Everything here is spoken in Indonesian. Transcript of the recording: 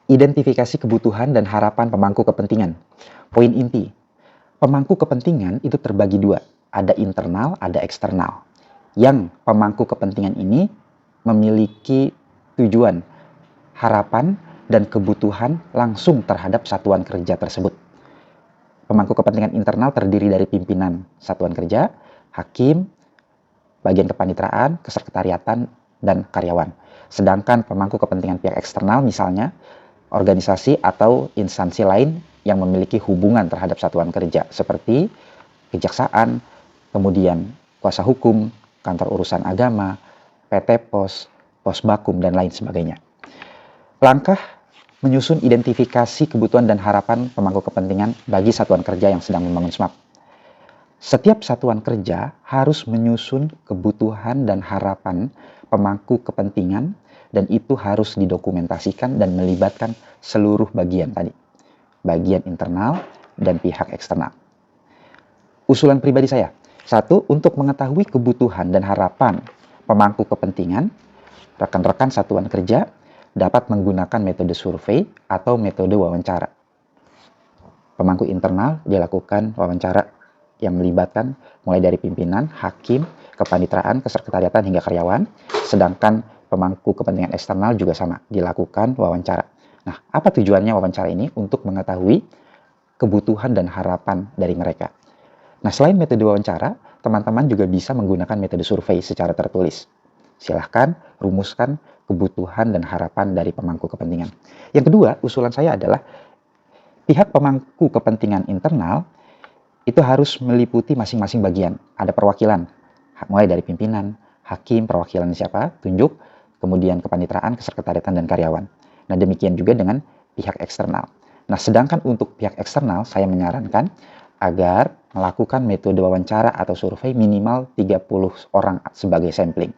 Identifikasi kebutuhan dan harapan pemangku kepentingan. Poin inti, pemangku kepentingan itu terbagi dua, ada internal, ada eksternal. Yang pemangku kepentingan ini memiliki tujuan, harapan, dan kebutuhan langsung terhadap satuan kerja tersebut. Pemangku kepentingan internal terdiri dari pimpinan satuan kerja, hakim, bagian kepaniteraan, kesekretariatan, dan karyawan. Sedangkan pemangku kepentingan pihak eksternal misalnya organisasi atau instansi lain yang memiliki hubungan terhadap satuan kerja seperti kejaksaan, kemudian kuasa hukum, kantor urusan agama, PT Pos, Pos Bakum, dan lain sebagainya. Langkah menyusun identifikasi kebutuhan dan harapan pemangku kepentingan bagi satuan kerja yang sedang membangun SMAP. Setiap satuan kerja harus menyusun kebutuhan dan harapan pemangku kepentingan dan itu harus didokumentasikan dan melibatkan seluruh bagian tadi. Bagian internal dan pihak eksternal. Usulan pribadi saya. 1. Untuk mengetahui kebutuhan dan harapan pemangku kepentingan, rekan-rekan satuan kerja dapat menggunakan metode survei atau metode wawancara. Pemangku internal dilakukan wawancara yang melibatkan mulai dari pimpinan, hakim, kepaniteraan, kesekretariatan, hingga karyawan. Sedangkan pemangku kepentingan eksternal juga sama, dilakukan wawancara. Nah, apa tujuannya wawancara ini? Untuk mengetahui kebutuhan dan harapan dari mereka. Nah, selain metode wawancara, teman-teman juga bisa menggunakan metode survei secara tertulis. Silahkan rumuskan kebutuhan dan harapan dari pemangku kepentingan. Yang kedua, usulan saya adalah pihak pemangku kepentingan internal itu harus meliputi masing-masing bagian. Ada perwakilan, mulai dari pimpinan, hakim, perwakilan siapa, tunjuk, kemudian kepaniteraan, kesekretariatan, dan karyawan. Nah, demikian juga dengan pihak eksternal. Nah, sedangkan untuk pihak eksternal, saya menyarankan agar melakukan metode wawancara atau survei minimal 30 orang sebagai sampling.